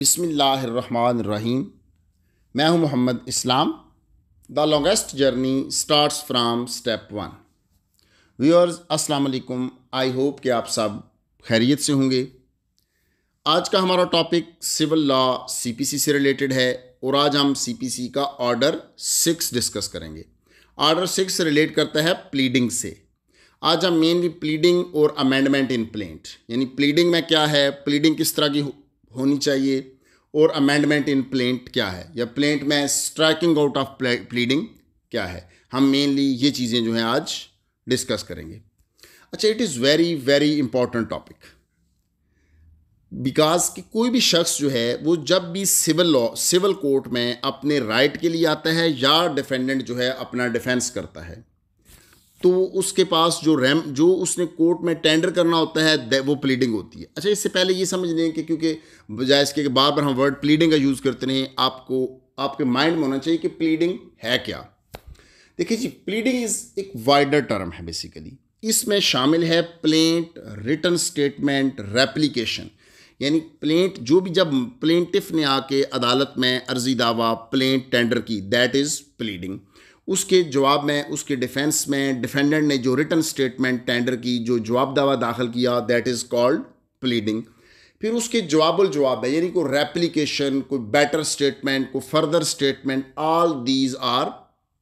बिस्मिल्लाहिर्रहमानिर्रहीम। मैं हूं Mohammad Islam. The longest journey starts from step one. Viewers अस्सलाम वालेकुम। आई होप कि आप सब खैरियत से होंगे। आज का हमारा टॉपिक सिविल लॉ सीपीसी से रिलेटेड है और आज हम सीपीसी का ऑर्डर 6 डिस्कस करेंगे। ऑर्डर 6 से रिलेट करता है प्लीडिंग से। आज हम मेनली प्लीडिंग और अमेंडमेंट इन प्लेंट, यानी प्लीडिंग में क्या है, प्लीडिंग किस तरह की होनी चाहिए और अमेंडमेंट इन प्लेंट क्या है, या प्लेंट में स्ट्राइकिंग आउट ऑफ प्लीडिंग क्या है। हम मेनली ये चीज़ें जो हैं आज डिस्कस करेंगे। अच्छा, it is very very important topic because कि कोई भी शख्स जो है वो जब भी सिविल कोर्ट में अपने राइट के लिए आता है या डिफेंडेंट जो है अपना डिफेंस करता है, तो उसके पास जो उसने कोर्ट में टेंडर करना होता है वो प्लीडिंग होती है। अच्छा, इससे पहले ये समझ लें कि क्योंकि बजाय इसके कि बार बार हम वर्ड प्लीडिंग का यूज़ करते हैं, आपको आपके माइंड में होना चाहिए कि प्लीडिंग है क्या। देखिए जी, प्लीडिंग इज़ एक वाइडर टर्म है। बेसिकली इसमें शामिल है प्लेंट, रिटन स्टेटमेंट, रेप्लिकेशन। यानी प्लेंट जो भी, जब प्लेंटिफ ने आके अदालत में अर्जी दावा प्लेंट टेंडर की, दैट इज़ प्लीडिंग। उसके जवाब में, उसके डिफेंस में डिफेंडेंट ने जो रिटन स्टेटमेंट टेंडर की, जो जवाब दावा दाखिल किया, दैट इज़ कॉल्ड प्लीडिंग। फिर उसके जवाब है, यानी कोई रेप्लिकेशन, कोई बेटर स्टेटमेंट, कोई further statement, all these are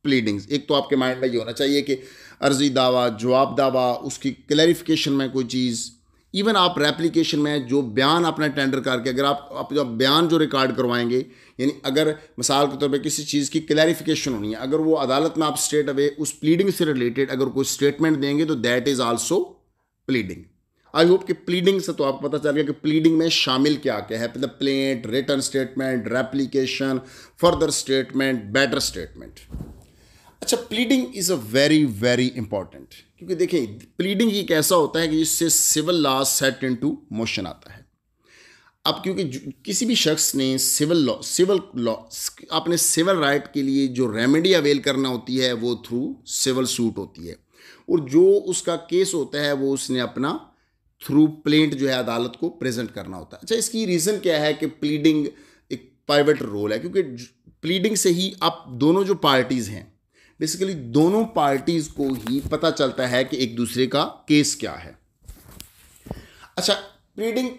pleadings. एक तो आपके माइंड में ये होना चाहिए कि अर्जी दावा, जवाब दावा, उसकी क्लैरिफिकेशन में कोई चीज़, इवन आप रेप्लिकेशन में जो बयान अपना टेंडर करके, अगर आप जो बयान जो रिकॉर्ड करवाएंगे, यानी अगर मिसाल के तौर पे किसी चीज़ की क्लैरिफिकेशन होनी है, अगर वो अदालत में आप स्ट्रेट अवे उस प्लीडिंग से रिलेटेड अगर कोई स्टेटमेंट देंगे तो that is also pleading. I hope कि प्लीडिंग से तो आपको पता चल गया कि प्लीडिंग में शामिल क्या क्या है, मतलब plaint, written statement, replication, further statement, better statement. अच्छा, pleading is a very very important, क्योंकि देखिए प्लीडिंग एक ऐसा होता है कि जिससे civil law set into motion आता है। अब क्योंकि किसी भी शख्स ने सिविल लॉ अपने सिविल राइट के लिए जो रेमेडी अवेल करना होती है वो थ्रू सिविल सूट होती है, और जो उसका केस होता है वो उसने अपना थ्रू प्लेंट जो है अदालत को प्रेजेंट करना होता है। अच्छा, इसकी रीज़न क्या है कि प्लीडिंग एक पाइवट रोल है, क्योंकि प्लीडिंग से ही आप दोनों जो पार्टीज़ हैं, बेसिकली दोनों पार्टीज़ को ही पता चलता है कि एक दूसरे का केस क्या है। अच्छा, प्लीडिंग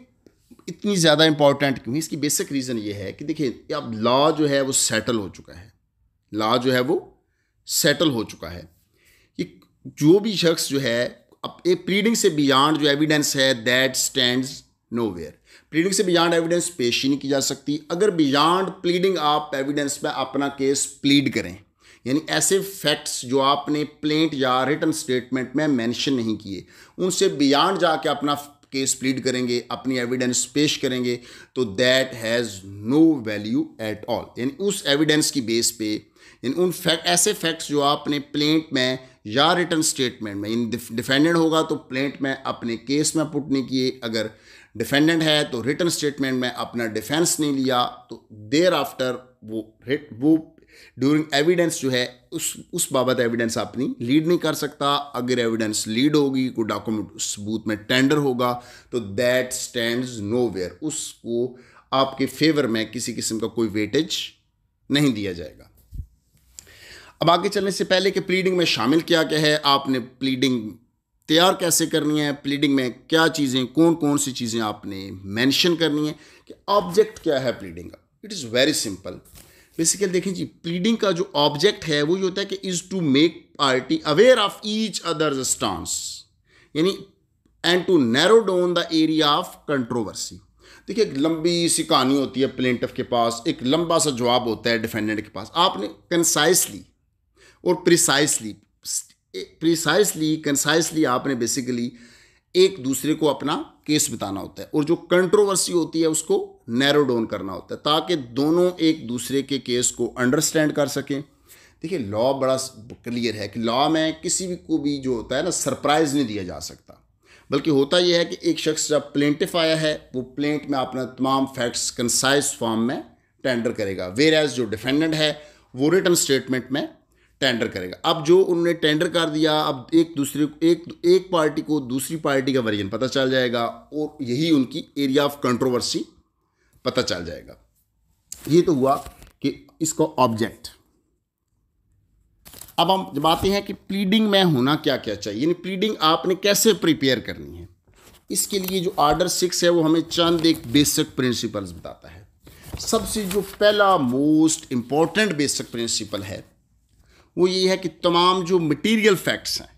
इतनी ज़्यादा इंपॉर्टेंट क्यों है? इसकी बेसिक रीज़न ये है कि देखिए अब लॉ जो है वो सेटल हो चुका है। लॉ जो है वो सेटल हो चुका है कि जो भी शख्स जो है, अब एक प्लीडिंग से बियॉन्ड जो एविडेंस है दैट स्टैंड्स नोवेयर। प्लीडिंग से बियॉन्ड एविडेंस पेश ही नहीं की जा सकती। अगर बियॉन्ड प्लीडिंग आप एविडेंस में अपना केस प्लीड करें, यानी ऐसे फैक्ट्स जो आपने प्लेंट या रिटन स्टेटमेंट में मेंशन नहीं किए, उनसे बियॉन्ड जाके अपना केस प्लीड करेंगे, अपनी एविडेंस पेश करेंगे, तो that has no value at all. यानी उस एविडेंस की बेस पे, यानी उन ऐसे फैक्ट्स जो आपने प्लेंट में या रिटन स्टेटमेंट में, यानी डिफेंडेंट होगा तो प्लेंट में अपने केस में पुट नहीं किए, अगर डिफेंडेंट है तो रिटन स्टेटमेंट में अपना डिफेंस नहीं लिया, तो देयर आफ्टर वो ड्यूरिंग एविडेंस जो है उस बाबत एविडेंस अपनी लीड नहीं कर सकता। अगर एविडेंस लीड होगी, कोई डॉक्यूमेंट सबूत में टेंडर होगा, तो दैट स्टैंड्स नोवेयर। उसको आपके फेवर में किसी किस्म का कोई वेटेज नहीं दिया जाएगा। अब आगे चलने से पहले कि प्लीडिंग में शामिल क्या क्या है, आपने प्लीडिंग तैयार कैसे करनी है, प्लीडिंग में क्या चीज़ें, कौन कौन सी चीज़ें आपने मेंशन करनी है, कि ऑब्जेक्ट क्या है प्लीडिंग का। It is very simple. Basically देखिए जी, प्लीडिंग का जो ऑब्जेक्ट है वो ये होता है कि is to make party aware of each other's stance, यानी and to narrow down the area of controversy. देखिए, एक लंबी सी कहानी होती है प्लेंटिफ के पास, एक लंबा सा जवाब होता है डिफेंडेंट के पास। आपने कंसाइसली और कंसाइसली आपने बेसिकली एक दूसरे को अपना केस बताना होता है, और जो कंट्रोवर्सी होती है उसको नैरो डाउन करना होता है, ताकि दोनों एक दूसरे के केस को अंडरस्टैंड कर सकें। देखिए, लॉ बड़ा क्लियर है कि लॉ में किसी भी को भी जो होता है ना, सरप्राइज़ नहीं दिया जा सकता, बल्कि होता यह है कि एक शख्स जब प्लेंटिफ आया है वो प्लेंट में अपना तमाम फैक्ट्स कंसाइज फॉर्म में टेंडर करेगा, वेयर एज जो डिफेंडेंट है वो रिटन स्टेटमेंट में टेंडर करेगा। अब जो उन्होंने टेंडर कर दिया, अब एक पार्टी को दूसरी पार्टी का वर्जन पता चल जाएगा, और यही उनकी एरिया ऑफ कंट्रोवर्सी पता चल जाएगा। ये तो हुआ कि इसको ऑब्जेक्ट। अब हम जब आते हैं कि प्लीडिंग में होना क्या क्या चाहिए, यानी प्लीडिंग आपने कैसे प्रिपेयर करनी है। इसके लिए जो ऑर्डर 6 है वो हमें चंद एक बेसिक प्रिंसिपल्स बताता है। सबसे जो पहला मोस्ट इम्पॉर्टेंट बेसिक प्रिंसिपल है वो ये है कि तमाम जो मटेरियल फैक्ट्स हैं,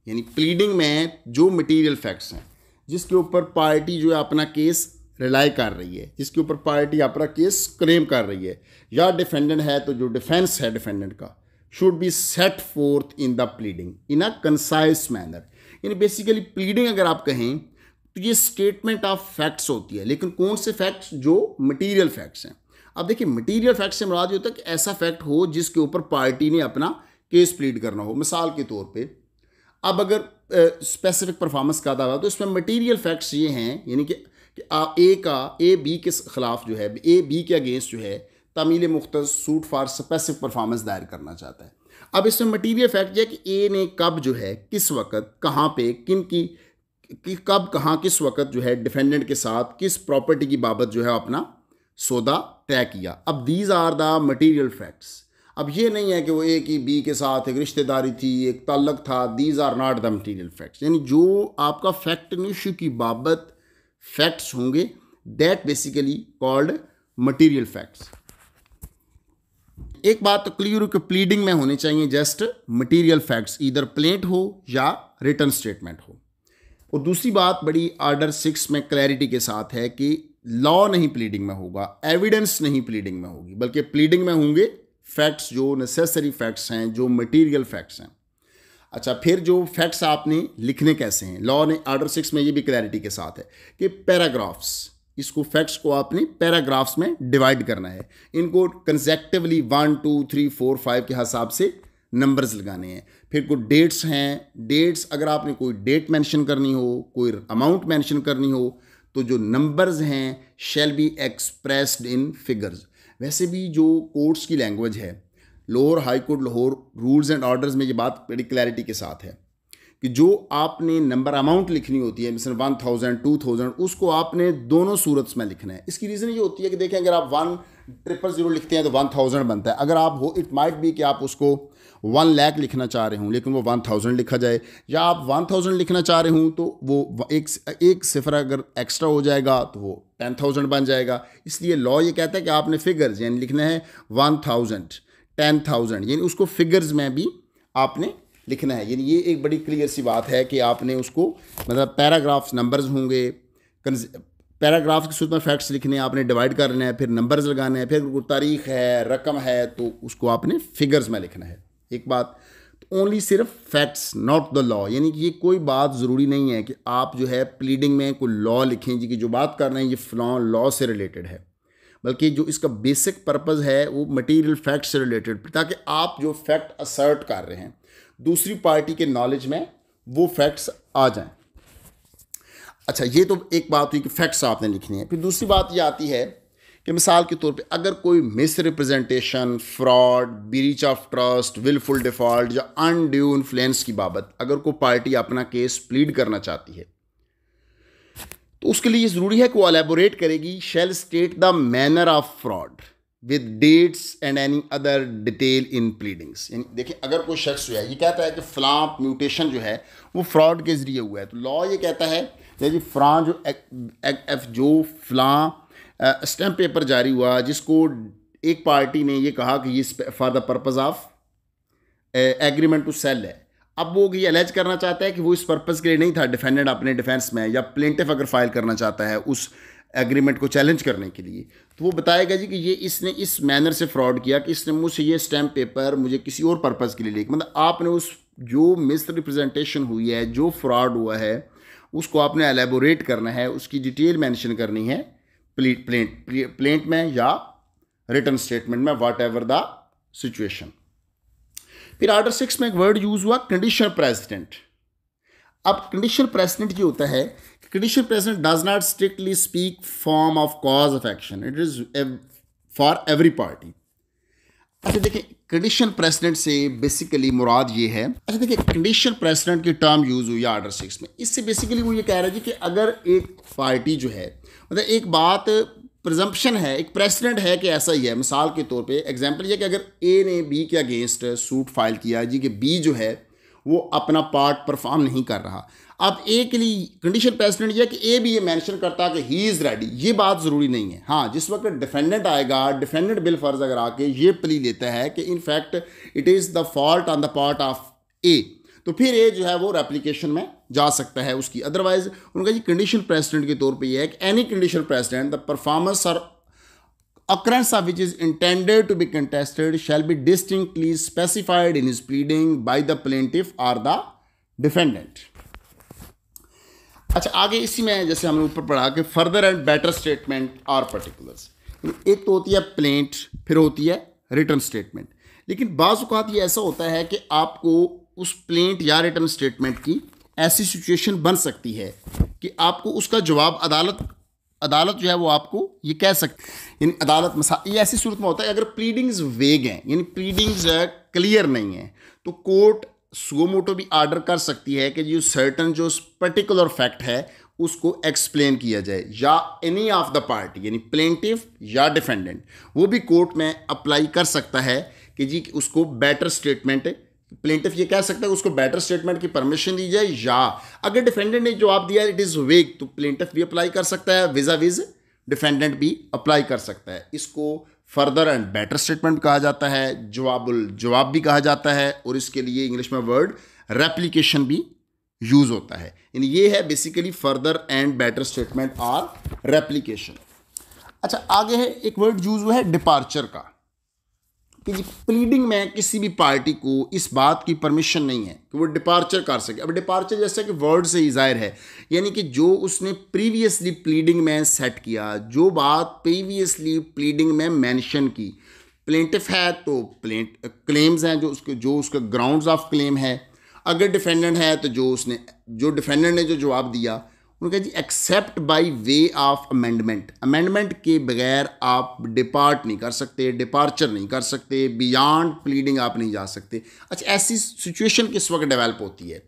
यानी प्लीडिंग में जो मटेरियल फैक्ट्स हैं जिसके ऊपर पार्टी जो है अपना केस रिलाई कर रही है, जिसके ऊपर पार्टी अपना केस क्लेम कर रही है, या डिफेंडेंट है तो जो डिफेंस है डिफेंडेंट का, should be set fourth in the pleading in a concise manner. यानी बेसिकली प्लीडिंग अगर आप कहें तो ये स्टेटमेंट ऑफ फैक्ट्स होती है, लेकिन कौन से फैक्ट्स? जो मटेरियल फैक्ट्स हैं। अब देखिए मटेरियल फैक्ट्स से मुराद ये होता है कि ऐसा फैक्ट हो जिसके ऊपर पार्टी ने अपना केस प्लीड करना हो। मिसाल के तौर पे अब अगर स्पेसिफिक परफॉर्मेंस का दावा, तो इसमें मटेरियल फैक्ट्स ये हैं, यानी कि ए बी के खिलाफ जो है, ए बी के अगेंस्ट जो है Tamil मुख्तस suit for specific performance दायर करना चाहता है। अब इसमें मटेरियल फैक्ट ये है कि ए ने कब जो है, किस वक्त, कहाँ पे, कब कहाँ किस वक्त जो है डिफेंडेंट के साथ किस प्रॉपर्टी की बाबत जो है अपना सौदा तय किया। अब these are the material facts. अब ये नहीं है कि वो ए की बी के साथ एक रिश्तेदारी थी, एक ताल्लुक था। These are not the material facts. यानी जो आपका फैक्ट इशू की बाबत फैक्ट्स होंगे that basically called material facts. एक बात तो क्लियर हो कि प्लीडिंग में होने चाहिए जस्ट मटेरियल फैक्ट्स, इधर प्लेंट हो या रिटर्न स्टेटमेंट हो। और दूसरी बात बड़ी ऑर्डर 6 में क्लैरिटी के साथ है कि लॉ नहीं प्लीडिंग में होगा, एविडेंस नहीं प्लीडिंग में होगी, बल्कि प्लीडिंग में होंगे फैक्ट्स, जो नेसेसरी फैक्ट्स हैं, जो मटेरियल फैक्ट्स हैं। अच्छा, फिर जो फैक्ट्स आपने लिखने कैसे हैं? लॉ ने ऑर्डर 6 में ये भी क्लैरिटी के साथ है कि पैराग्राफ्स, इसको फैक्ट्स को आपने पैराग्राफ्स में डिवाइड करना है। इनको कंसेक्टिवली 1 2 3 4 5 के हिसाब से नंबर्स लगाने हैं। फिर कुछ डेट्स हैं, डेट्स अगर आपने कोई डेट मेंशन करनी हो, कोई अमाउंट मेंशन करनी हो, तो जो नंबर्स हैं shall be expressed in figures. वैसे भी जो कोर्ट्स की लैंग्वेज है, lower high court Lahore rules and orders में ये बात बड़ी क्लैरिटी के साथ है कि जो आपने नंबर अमाउंट लिखनी होती है, मिसल 1000 2000, उसको आपने दोनों सूरत में लिखना है। इसकी रीज़न ये होती है कि देखें, अगर आप 1000 लिखते हैं तो 1000 बनता है। अगर आप हो, इट माइट बी कि आप उसको 1 लाख लिखना चाह रहे हूँ लेकिन वो 1000 लिखा जाए, या आप 1000 लिखना चाह रहे हूँ तो वो एक सिफर अगर एक्स्ट्रा हो जाएगा तो वो 10,000 बन जाएगा। इसलिए लॉ ये कहता है कि आपने फिगर्स यानी लिखना है 1000 10,000, यानी उसको फिगर्स में भी आपने लिखना है। यानी ये एक बड़ी क्लियर सी बात है कि आपने उसको, मतलब पैराग्राफ्स नंबर्स होंगे, पैराग्राफ की सूरत में फैक्ट्स लिखने, आपने डिवाइड करना है, फिर नंबर्स लगाने हैं, फिर कोई तारीख है, रकम है, तो उसको आपने फिगर्स में लिखना है। एक बात, ओनली सिर्फ फैक्ट्स नॉट द लॉ, यानी कि ये कोई बात ज़रूरी नहीं है कि आप जो है प्लीडिंग में कोई लॉ लिखें जी कि जो बात कर रहे हैं ये फलां लॉ से रिलेटेड है, बल्कि जो इसका बेसिक पर्पज़ है वो मटेरियल फैक्ट से रिलेटेड, ताकि आप जो फैक्ट असर्ट कर रहे हैं दूसरी पार्टी के नॉलेज में वो फैक्ट्स आ जाएं। अच्छा, ये तो एक बात हुई कि फैक्ट्स आपने लिखनी है। फिर दूसरी बात ये आती है कि मिसाल के तौर पे अगर कोई misrepresentation, fraud, breach of trust, wilful default या अनड्यू इन्फ्लुएंस की बाबत अगर कोई पार्टी अपना केस प्लीड करना चाहती है तो उसके लिए ज़रूरी है कि वो एलेबोरेट करेगी, shall state the manner of fraud with dates and any other detail in pleadings. यानी देखिए, अगर कोई शख्स जो है ये कहता है कि फ़लाँ म्यूटेशन जो है वो फ्रॉड के ज़रिए हुआ है, तो लॉ ये कहता है जी फ़लाँ जो फ़लाँ स्टैम्प पेपर जारी हुआ जिसको एक पार्टी ने ये कहा कि ये for the purpose of agreement to sale है। अब वो ये अलेज करना चाहता है कि वो इस पर्पज़ के लिए नहीं था, डिफेंडेंट अपने डिफेंस में, या प्लेंटिफ अगर फाइल करना चाहता है उस एग्रीमेंट को चैलेंज करने के लिए, तो वो बताएगा जी कि ये इसने इस मैनर से फ्रॉड किया कि इसने मुझसे ये स्टैम्प पेपर मुझे किसी और पर्पज़ के लिए लिखा। मतलब आपने उस जो मिस रिप्रेजेंटेशन हुई है, जो फ्रॉड हुआ है, उसको आपने एलेबोरेट करना है, उसकी डिटेल मेंशन करनी है प्लेंट में या रिटर्न स्टेटमेंट में, वॉट एवर द सिचुएशन। फिर ऑर्डर 6 में एक वर्ड यूज हुआ, कंडीशनल प्रेसिडेंट। अब कंडीशनल प्रेसिडेंट ये होता है कि conditional president does not strictly speak form of cause of action, it is for every party. अच्छा देखिए, कंडीशनल प्रेसिडेंट से बेसिकली मुराद ये है, अच्छा देखिए कंडीशनल प्रेसिडेंट की टर्म यूज हुई है ऑर्डर 6 में। इससे बेसिकली वो ये कह रहा है जी कि अगर एक पार्टी जो है, मतलब एक बात प्रिजम्पशन है, एक प्रेसिडेंट है कि ऐसा ही है। मिसाल के तौर पे एग्जांपल ये कि अगर ए ने बी के अगेंस्ट सूट फाइल किया जी कि बी जो है वो अपना पार्ट परफॉर्म नहीं कर रहा, अब ए के लिए कंडीशन प्रेसिडेंट ये है कि ए भी ये मेंशन करता है कि ही इज़ रेडी। ये बात ज़रूरी नहीं है। हाँ, जिस वक्त डिफेंडेंट आएगा, डिफेंडेंट बिल फर्ज अगर आके ये प्ली लेता है कि in fact it is the fault on the part of A, तो फिर ए जो है वो रेप्लिकेशन में जा सकता है उसकी। अदरवाइज उनका जी कंडीशन प्रेसिडेंट के तौर पे ये है कि any condition president the performance और occurrence of which is intended to be contested shall be distinctly specified in his pleading by the plaintiff or the defendant। अच्छा, आगे इसी में जैसे हमने ऊपर पढ़ा कि फर्दर एंड बेटर स्टेटमेंट और पर्टिकुलर्स, एक तो होती है प्लेंट, फिर होती है रिटर्न स्टेटमेंट। लेकिन बाज़ औक़ात ये ऐसा होता है कि आपको उस प्लेंट या रिटर्न स्टेटमेंट की ऐसी सिचुएशन बन सकती है कि आपको उसका जवाब अदालत जो है वो आपको ये कह सकती, यानी अदालत ये ऐसी सूरत में होता है अगर प्लीडिंग्स वेग हैं, यानी प्लीडिंग्स क्लियर नहीं है, तो कोर्ट सुओ मोटो भी ऑर्डर कर सकती है कि जो सर्टन जो पर्टिकुलर फैक्ट है उसको एक्सप्लेन किया जाए, या एनी ऑफ द पार्टी यानी प्लेंटिफ या डिफेंडेंट वो भी कोर्ट में अप्लाई कर सकता है कि जी उसको बेटर स्टेटमेंट, प्लेंटिफ ये कह सकता है उसको बेटर स्टेटमेंट की परमिशन दी जाए, या अगर डिफेंडेंट ने जवाब दिया इट इज़ वेग तो प्लेंटिफ भी अप्लाई कर सकता है, विजा विज डिफेंडेंट भी अप्लाई कर सकता है। इसको फर्दर एंड बेटर स्टेटमेंट कहा जाता है, जवाब भी कहा जाता है, और इसके लिए इंग्लिश में वर्ड रेप्लिकेशन भी यूज़ होता है। यानी ये है basically further and better statement और रेप्लिकेशन। अच्छा, आगे है एक वर्ड यूज़ हुआ है डिपार्चर का, कि जी प्लीडिंग में किसी भी पार्टी को इस बात की परमिशन नहीं है कि वो डिपार्चर कर सके। अब डिपार्चर जैसे कि वर्ड से ही जाहिर है, यानी कि जो उसने प्रीवियसली प्लीडिंग में सेट किया, जो बात प्रीवियसली प्लीडिंग में मेंशन की, प्लेंटिफ है तो क्लेम्स हैं जो उसका ग्राउंड्स ऑफ क्लेम है, अगर डिफेंडेंट है तो जो डिफेंडेंट ने जो जवाब दिया उनका जी except by way of amendment के बगैर आप डिपार्ट नहीं कर सकते, डिपार्चर नहीं कर सकते, बियॉन्ड प्लीडिंग आप नहीं जा सकते। अच्छा, ऐसी सिचुएशन किस वक्त डेवलप होती है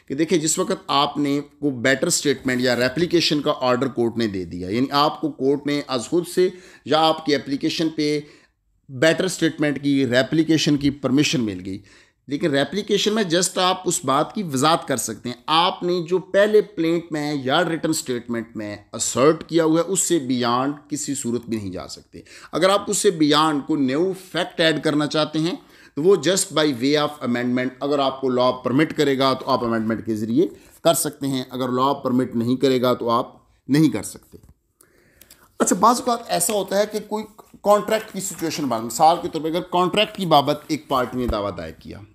कि देखिए जिस वक्त आपने को बेटर स्टेटमेंट या रेप्लिकेशन का ऑर्डर कोर्ट ने दे दिया, यानी आपको कोर्ट ने अज खुद से या आपकी एप्लीकेशन पे बेटर स्टेटमेंट की रेप्लिकेशन की परमिशन मिल गई, लेकिन रेप्लिकेशन में जस्ट आप उस बात की वजाहत कर सकते हैं आपने जो पहले प्लेंट में या रिटर्न स्टेटमेंट में असर्ट किया हुआ है उससे बियॉन्ड किसी सूरत भी नहीं जा सकते। अगर आप उससे बियॉन्ड को न्यू फैक्ट ऐड करना चाहते हैं तो वो just by way of amendment, अगर आपको लॉ परमिट करेगा तो आप अमेंडमेंट के ज़रिए कर सकते हैं, अगर लॉ परमिट नहीं करेगा तो आप नहीं कर सकते। अच्छा, बाज़ औक़ात ऐसा होता है कि कोई कॉन्ट्रैक्ट की सिचुएशन बन, मिसाल के तौर पर अगर कॉन्ट्रैक्ट की बाबत एक पार्टी ने दावा दायर किया,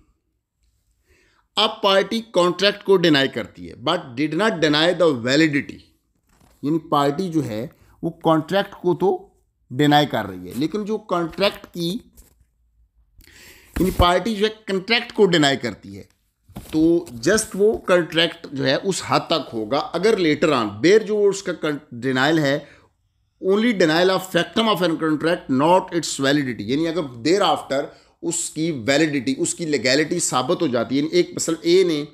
अब पार्टी कॉन्ट्रैक्ट को डिनाई करती है but did not deny the validity, यानी पार्टी जो है वो कॉन्ट्रैक्ट को तो डिनाई कर रही है, लेकिन जो कॉन्ट्रैक्ट की यानी पार्टी जो है कॉन्ट्रैक्ट को डिनाई करती है, तो जस्ट वो कॉन्ट्रैक्ट जो है उस हद तक होगा अगर लेटर ऑन बेर जो उसका डिनाइल है only denial of factum of an contract not its validity, यानी अगर देर आफ्टर उसकी वैलिडिटी, उसकी लीगैलिटी साबित हो जाती है। यानी एक मसल ए ने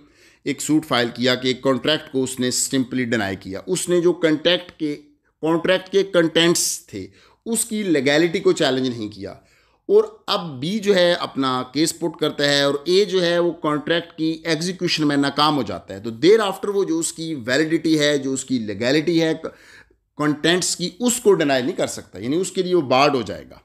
एक सूट फाइल किया कि एक कॉन्ट्रैक्ट को उसने सिंपली डिनाई किया, उसने जो कॉन्ट्रैक्ट के कंटेंट्स थे उसकी लीगैलिटी को चैलेंज नहीं किया, और अब बी जो है अपना केस पुट करता है और ए जो है वो कॉन्ट्रैक्ट की एग्जीक्यूशन में नाकाम हो जाता है, तो देर आफ्टर वो जो उसकी वैलिडिटी है, जो उसकी लीगैलिटी है कंटेंट्स की, उसको डिनाई नहीं कर सकता, यानी उसके लिए वो बार्ड हो जाएगा।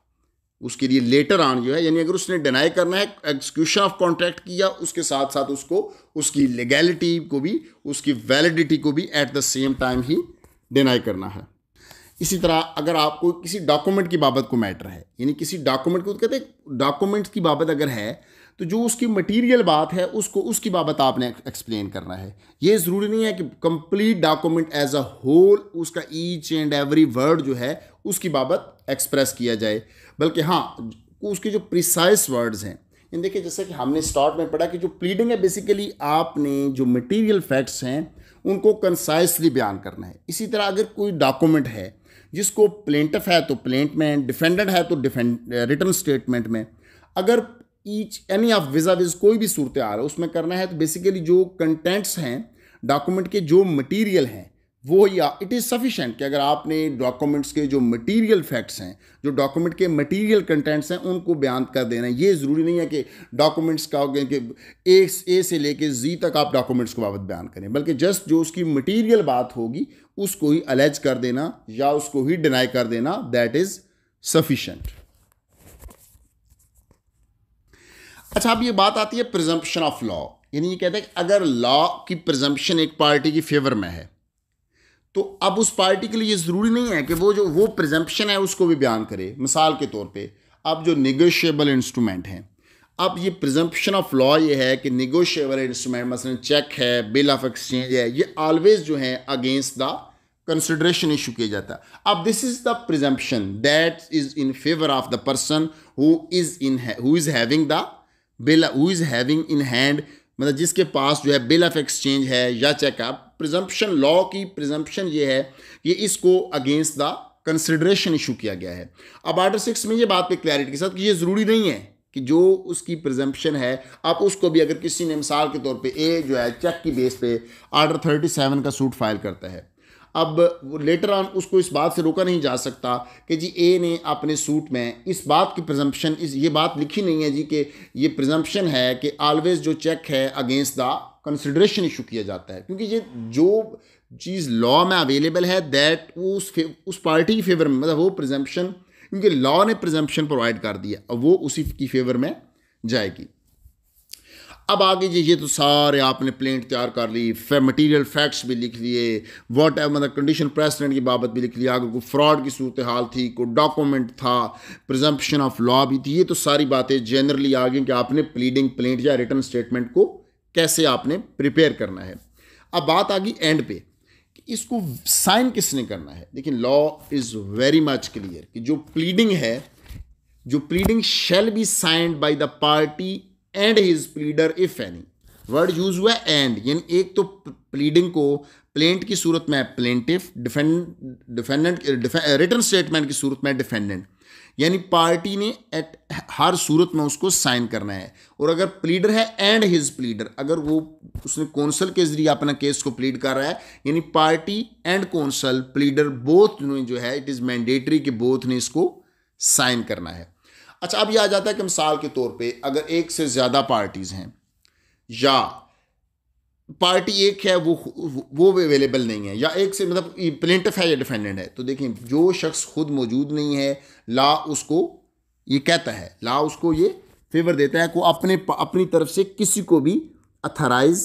उसके लिए लेटर ऑन जो है, यानी अगर उसने डिनाई करना है एग्जीक्यूशन ऑफ कॉन्ट्रैक्ट किया, उसके साथ साथ उसको उसकी लीगैलिटी को भी, उसकी वैलिडिटी को भी at the same time he deny करना है। इसी तरह अगर आपको किसी डॉक्यूमेंट की बाबत को मैटर है, यानी किसी डॉक्यूमेंट को कहते हैं डॉक्यूमेंट की बाबत अगर है तो जो उसकी मटेरियल बात है उसको उसकी बाबत आपने एक्सप्लेन करना है। ये ज़रूरी नहीं है कि complete document as a whole उसका ईच एंड एवरी वर्ड जो है उसकी बाबत एक्सप्रेस किया जाए, बल्कि हाँ उसके जो प्रिसाइज वर्ड्स हैं, इन देखिए जैसे कि हमने स्टार्ट में पढ़ा कि जो प्लीडिंग है बेसिकली आपने जो मटेरियल फैक्ट्स हैं उनको कंसाइसली बयान करना है। इसी तरह अगर कोई डॉक्यूमेंट है जिसको प्लेंटिफ है तो प्लेंट में, डिफेंडेंट है तो रिटर्न स्टेटमेंट में, अगर ईच एनी ऑफ विजा विज कोई भी सूरत हाल है उसमें करना है, तो बेसिकली जो कंटेंट्स हैं डॉक्यूमेंट के, जो मटेरियल हैं वो या इट इज़ सफिशेंट कि अगर आपने डॉक्यूमेंट्स के जो मटेरियल फैक्ट्स हैं, जो डॉक्यूमेंट के मटेरियल कंटेंट्स हैं, उनको बयान कर देना। ये ज़रूरी नहीं है कि डॉक्यूमेंट्स का कि ए से लेके जी तक आप डॉक्यूमेंट्स को बाबत बयान करें, बल्कि जस्ट जो उसकी मटेरियल बात होगी उसको ही अलेज कर देना या उसको ही डिनाई कर देना, दैट इज़ सफिशेंट। अच्छा, अब ये बात आती है प्रिजम्पशन ऑफ लॉ, यानी ये कहते हैं कि अगर लॉ की प्रिजम्पशन एक पार्टी की फेवर में है तो अब उस पार्टी के लिए ये ज़रूरी नहीं है कि वो प्रिजम्पशन है उसको भी बयान करे। मिसाल के तौर पे अब जो निगोशिएबल इंस्ट्रूमेंट हैं, अब ये प्रिजम्पशन ऑफ लॉ ये है कि निगोशिएबल इंस्ट्रूमेंट मसलन चेक है, बिल ऑफ एक्सचेंज है, ये ऑलवेज जो है अगेंस्ट द कंसिडरेशन इशू किया जाता है। अब this is the presumption that is in favour of the person who is having the bill, who is having in hand, मतलब जिसके पास जो है बिल ऑफ एक्सचेंज है या चेकअप। प्रिजम्पशन लॉ की प्रिजम्पशन ये है कि इसको अगेंस्ट द कंसिडरेशन इशू किया गया है। अब आर्टिकल 6 में ये बात पे क्लैरिटी के साथ कि ये ज़रूरी नहीं है कि जो उसकी प्रिजम्पशन है आप उसको भी, अगर किसी ने मिसाल के तौर पे ए जो है चेक की बेस पे आर्डर 37 का सूट फाइल करता है, अब लेटर ऑन उसको इस बात से रोका नहीं जा सकता कि जी ए ने अपने सूट में इस बात की प्रिजम्पशन, ये बात लिखी नहीं है जी कि ये प्रिजम्पशन है कि ऑलवेज जो चेक है अगेंस्ट द कंसिडरेशन इशू किया जाता है, क्योंकि ये जो चीज़ लॉ में अवेलेबल है दैट उस पार्टी की फेवर में, मतलब वो प्रिजम्पशन, क्योंकि लॉ ने प्रिजम्पशन प्रोवाइड कर दिया, अब वो उसी की फेवर में जाएगी। अब आगे ये तो सारे आपने प्लेंट तैयार कर ली, मटेरियल फैक्ट्स भी लिख लिए, वॉट है मतलब कंडीशन प्रेसिडेंट की बाबत भी लिख लिया, अगर कोई फ्रॉड की सूरत हाल थी, कोई डॉक्यूमेंट था, प्रिजम्पशन ऑफ लॉ भी थी, ये तो सारी बातें जनरली आ गई कि आपने प्लीडिंग, प्लेंट या रिटर्न स्टेटमेंट को कैसे आपने प्रिपेयर करना है। अब बात आ गई एंड पे कि इसको साइन किसने करना है। लेकिन law is very much clear कि जो प्लीडिंग है, जो pleading shall be signed by the party and his pleader if any. Word use हुआ एंड, यानी एक तो प्लीडिंग को प्लेंट की सूरत में प्लेंटिफ, डिफेंडेंट रिटर्न स्टेटमेंट की सूरत में डिफेंडेंट, यानी पार्टी ने एट हर सूरत में उसको साइन करना है। और अगर प्लीडर है एंड हिज प्लीडर, अगर वो उसने कौंसल के जरिए अपना केस को प्लीड कर रहा है, यानी party and counsel pleader both जो है इट इज़ मैंडेटरी कि बोथ ने इसको साइन करना है। अच्छा, अब यह आ जाता है कि मिसाल के तौर पे अगर एक से ज़्यादा पार्टीज़ हैं या पार्टी एक है वो अवेलेबल नहीं है, या एक से मतलब प्लेंटिफ है या डिफेंडेंट है, तो देखिए जो शख्स खुद मौजूद नहीं है लॉ उसको ये कहता है, लॉ उसको ये फेवर देता है को अपनी तरफ से किसी को भी अथराइज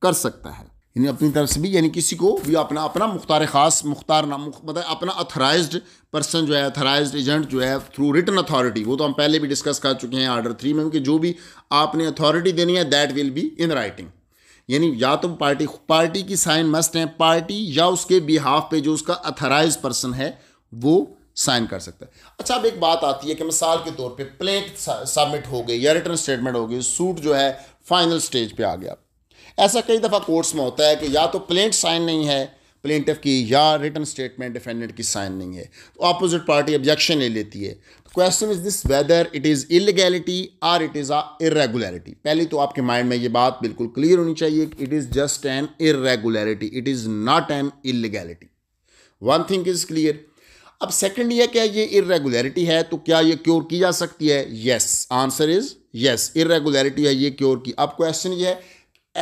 कर सकता है, यानी अपनी तरफ से भी, यानी किसी को भी अपना मुख्तार ख़ास, मतलब अपना अथराइज्ड पर्सन जो है, अथराइज्ड एजेंट जो है थ्रू रिटन अथॉरिटी, वो तो हम पहले भी डिस्कस कर चुके हैं आर्डर 3 में कि जो भी आपने अथॉरिटी देनी है that will be in writing, यानी या तो पार्टी की साइन मस्ट है, पार्टी या उसके बिहाफ पे जो उसका अथराइज पर्सन है वो साइन कर सकता है। अच्छा, अब एक बात आती है कि मिसाल के तौर पे प्लेंट सबमिट हो गई या रिटर्न स्टेटमेंट हो गई, सूट जो है फाइनल स्टेज पे आ गया। ऐसा कई दफ़ा कोर्ट्स में होता है कि या तो प्लेंट साइन नहीं है प्लेंटिफ की, या रिटन स्टेटमेंट डिफेंडेंट की साइन नहीं है, तो अपोजिट पार्टी ऑब्जेक्शन ले लेती है। Question is this whether it is illegality और इट इज़ अ इरेगुलरिटी। पहले तो आपके माइंड में ये बात बिल्कुल क्लियर होनी चाहिए, it is just an irregularity, it is not an illegality. One thing is clear. अब सेकंड ये क्या ये इरेगुलरिटी है तो क्या ये क्योर की जा सकती है? Yes, answer is yes, irregularity है ये क्योर की। अब क्वेश्चन ये है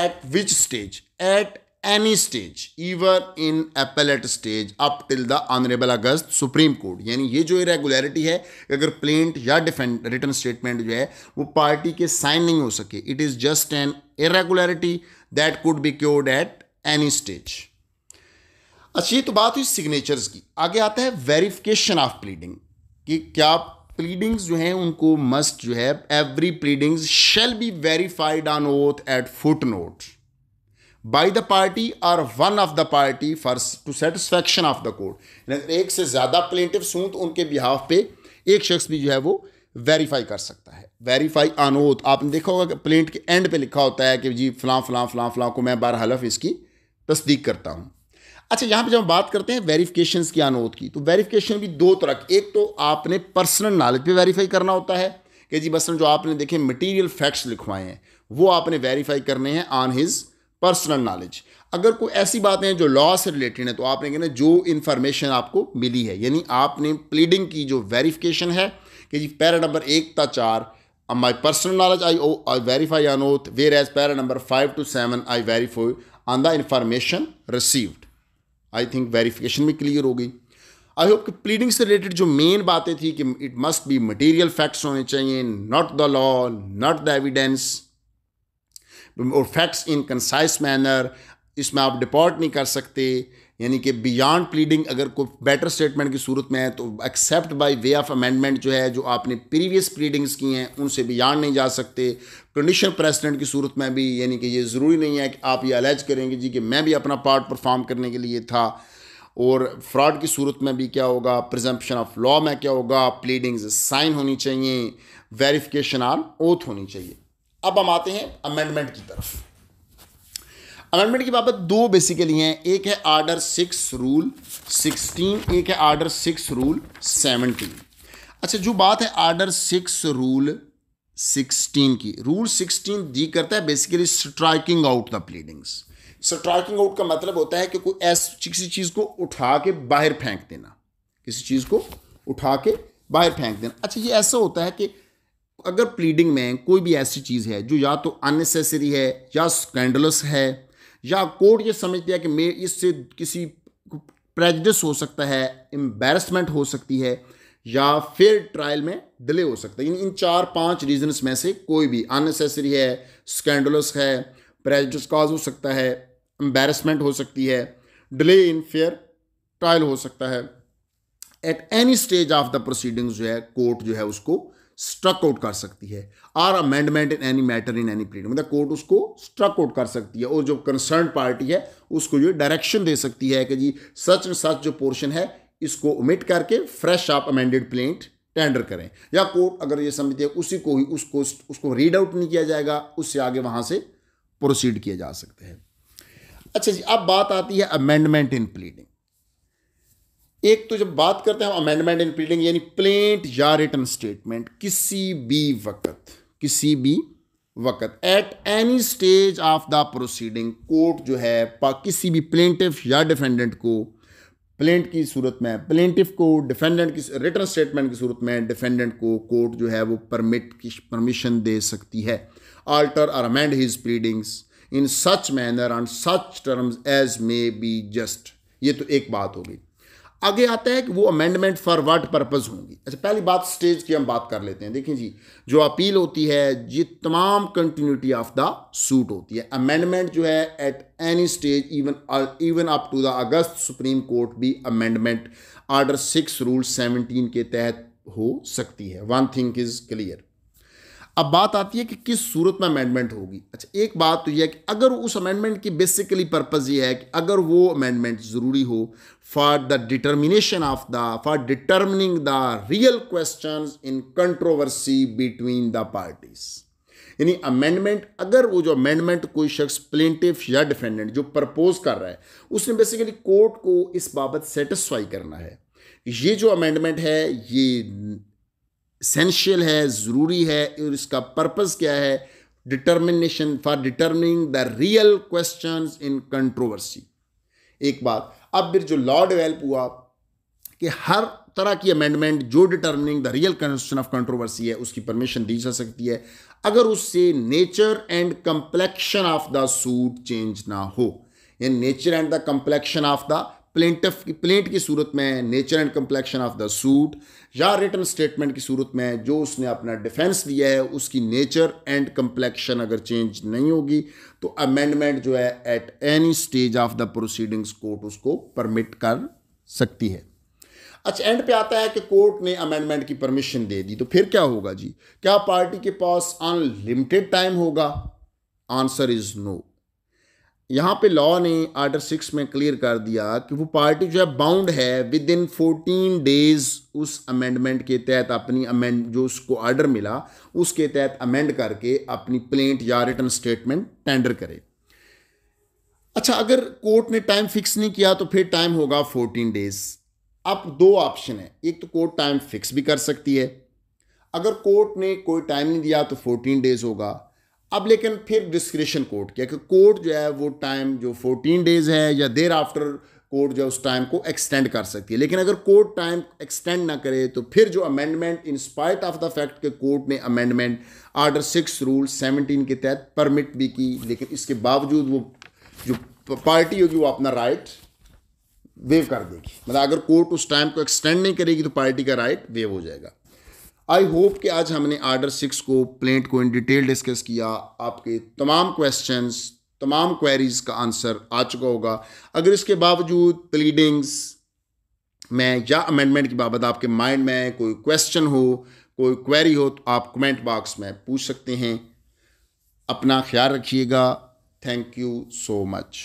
at which stage? At any stage, even in appellate stage up till the Honorable August Supreme Court। यानी ये जो irregularity है, अगर प्लेंट या डिफेंड रिटर्न स्टेटमेंट जो है वो पार्टी के साइन नहीं हो सके, it is just an irregularity that could be cured at any stage। अच्छा, ये तो बात हुई सिग्नेचर्स की। आगे आता है वेरिफिकेशन ऑफ प्लीडिंग कि क्या प्लीडिंग्स जो हैं उनको मस्ट जो है every pleadings shall be verified on oath at foot note by the party or one of the party for to satisfaction of the court। एक से ज़्यादा प्लेंटिव्स हों तो उनके बिहाफ पे एक शख्स भी जो है वो वेरीफाई कर सकता है। वेरीफाई ऑन ओथ, आपने देखा होगा कि प्लेंट के एंड पे लिखा होता है कि जी फलां फलां फलां फलां को मैं बरहलफ इसकी तस्दीक करता हूँ। अच्छा, यहाँ पे जब हम बात करते हैं वेरिफिकेशन की ऑन ओथ की, तो वेरिफिकेशन भी दो तरह की, एक तो आपने पर्सनल नॉलेज पे वेरीफाई करना होता है कि जी मसलन जो आपने देखे मटीरियल फैक्ट्स लिखवाए हैं वो आपने वेरीफाई करने हैं ऑन हिज पर्सनल नॉलेज, अगर कोई ऐसी बातें हैं जो लॉ से रिलेटेड है तो आपने कहना जो इन्फॉर्मेशन आपको मिली है, यानी आपने प्लीडिंग की जो वेरिफिकेशन है कि जी पैरा नंबर 1 था 4 my personal knowledge I verify on oath, whereas para number 5 to 7 I verify on the information received. I think verification भी क्लियर हो गई। आई होप कि प्लीडिंग से रिलेटेड जो मेन बातें थी कि it must be material facts होने चाहिए, not the law, not the evidence, और फैक्ट्स इन कंसाइज मैनर, इसमें आप डिपॉर्ट नहीं कर सकते, यानी कि बियॉन्ड प्लीडिंग अगर कोई बेटर स्टेटमेंट की सूरत में है तो accept by way of amendment जो है, जो आपने प्रीवियस प्लीडिंग्स की हैं उनसे बियॉन्ड नहीं जा सकते। कंडीशन प्रेसिडेंट की सूरत में भी, यानी कि ये ज़रूरी नहीं है कि आप ये अलेज करेंगे जी कि मैं भी अपना पार्ट परफॉर्म करने के लिए था। और फ्रॉड की सूरत में भी क्या होगा, प्रिजम्पशन ऑफ लॉ में क्या होगा, प्लीडिंग्स साइन होनी चाहिए, वेरिफिकेशन ऑन ओथ होनी चाहिए। अब हम आते हैं अमेंडमेंट की तरफ। अमेंडमेंट की बाबत दो बेसिकली हैं, एक है आर्डर 6 रूल 16, एक है आर्डर 6 रूल 17। अच्छा, जो बात है आर्डर 6 रूल 16 की, रूल 16 दी करता है basically striking out the pleadings. Striking out का मतलब होता है कि कोई ऐसी किसी चीज़ को उठा के बाहर फेंक देना, किसी चीज़ को उठा के बाहर फेंक देना। अच्छा, ये ऐसा होता है कि अगर प्लीडिंग में कोई भी ऐसी चीज़ है जो या तो अननेसेसरी है या स्कैंडलस है, या कोर्ट ये समझती है कि मैं इससे किसी प्रेजुडिस हो सकता है, एम्बैरसमेंट हो सकती है, या फिर ट्रायल में डिले हो सकता है, इन 4-5 रीजंस में से कोई भी अननेसेसरी है, स्कैंडलस है, प्रेजुडिस कॉज हो सकता है, एम्बैरसमेंट हो सकती है, डिले इन फेयर ट्रायल हो सकता है, at any stage of the proceedings जो है कोर्ट जो है उसको स्ट्रक आउट कर सकती है। और amendment in any matter in any pleading, मतलब कोर्ट उसको स्ट्रक आउट कर सकती है और जो कंसर्न पार्टी है उसको ये डायरेक्शन दे सकती है कि जी सच एंड सच जो पोर्शन है इसको ओमिट करके फ्रेश आप अमेंडेड प्लेंट टेंडर करें, या कोर्ट अगर ये समझती है उसी को ही उसको रीड आउट नहीं किया जाएगा, उससे आगे वहां से प्रोसीड किए जा सकते हैं। अच्छा जी, अब बात आती है अमेंडमेंट इन प्लीडिंग। एक तो जब बात करते हैं हम अमेंडमेंट इन प्लीडिंग, यानी प्लेंट या रिटन स्टेटमेंट किसी भी वक्त eight any stage of the proceeding, court जो है किसी भी प्लेंटिफ या डिफेंडेंट को, प्लेंट की सूरत में प्लेंटिफ को, डिफेंडेंट की रिटन स्टेटमेंट की सूरत में डिफेंडेंट को कोर्ट जो है वो परमिशन दे सकती है, alter or amend his pleadings in such manner on such terms as may be just। ये तो एक बात हो गई। आगे आता है कि वो अमेंडमेंट फॉर व्हाट पर्पस होंगी। अच्छा, पहली बात स्टेज की हम बात कर लेते हैं। देखिए जी, जो अपील होती है ये तमाम कंटिन्यूटी ऑफ द सूट होती है। अमेंडमेंट जो है at any stage even up to the august Supreme Court भी अमेंडमेंट आर्डर 6 रूल 17 के तहत हो सकती है। One thing is clear. अब बात आती है कि किस सूरत में अमेंडमेंट होगी। अच्छा, एक बात तो यह है कि अगर उस अमेंडमेंट की बेसिकली पर्पज़ ये है कि अगर वो अमेंडमेंट ज़रूरी हो for determining the real questions in controversy between the parties, यानी अमेंडमेंट, अगर वो जो अमेंडमेंट कोई शख्स प्लेंटिफ या डिफेंडेंट जो प्रपोज कर रहा है उसने बेसिकली कोर्ट को इस बाबत सेटिस्फाई करना है, ये जो अमेंडमेंट है ये एसेंशियल है, ज़रूरी है, और इसका पर्पज़ क्या है, determining the real questions in controversy. एक बात, अब फिर जो लॉ डेवलप हुआ कि हर तरह की अमेंडमेंट जो determining the real question of controversy है उसकी परमिशन दी जा सकती है अगर उससे nature and complexion of the suit change ना हो, यानी nature and the complexion of the plaint की सूरत में, nature and complexion of the suit, या रिटन स्टेटमेंट की सूरत में जो उसने अपना डिफेंस दिया है उसकी नेचर एंड कंप्लेक्शन अगर चेंज नहीं होगी तो अमेंडमेंट जो है at any stage of the proceedings court उसको परमिट कर सकती है। अच्छा, एंड पे आता है कि कोर्ट ने अमेंडमेंट की परमिशन दे दी तो फिर क्या होगा जी, क्या पार्टी के पास अनलिमिटेड टाइम होगा? Answer is no. यहाँ पे लॉ ने आर्डर 6 में क्लियर कर दिया कि वो पार्टी जो है बाउंड है विद इन 14 डेज उस अमेंडमेंट के तहत अपनी जो उसको ऑर्डर मिला उसके तहत अमेंड करके अपनी प्लेंट या रिटन स्टेटमेंट टेंडर करे। अच्छा, अगर कोर्ट ने टाइम फिक्स नहीं किया तो फिर टाइम होगा 14 डेज। अब दो ऑप्शन है, एक तो कोर्ट टाइम फिक्स भी कर सकती है, अगर कोर्ट ने कोई टाइम नहीं दिया तो 14 डेज होगा, अब लेकिन फिर डिस्क्रिशन कोर्ट किया कि कोर्ट जो है वो टाइम जो 14 डेज है या देर आफ्टर कोर्ट जो है उस टाइम को एक्सटेंड कर सकती है। लेकिन अगर कोर्ट टाइम एक्सटेंड ना करे तो फिर जो amendment in spite of the fact कि कोर्ट ने अमेंडमेंट आर्डर 6 रूल 17 के तहत परमिट भी की, लेकिन इसके बावजूद वो जो पार्टी होगी वो अपना राइट वेव कर देगी। मतलब अगर कोर्ट उस टाइम को एक्सटेंड नहीं करेगी तो पार्टी का राइट वेव हो जाएगा। आई होप कि आज हमने आर्डर 6 को प्लेंट को इन डिटेल डिस्कस किया। आपके तमाम क्वेश्चंस, तमाम क्वेरीज का आंसर आ चुका होगा। अगर इसके बावजूद प्लीडिंग्स में या अमेंडमेंट की बाबत आपके माइंड में कोई क्वेश्चन हो, कोई क्वेरी हो, तो आप कमेंट बॉक्स में पूछ सकते हैं। अपना ख्याल रखिएगा। Thank you so much.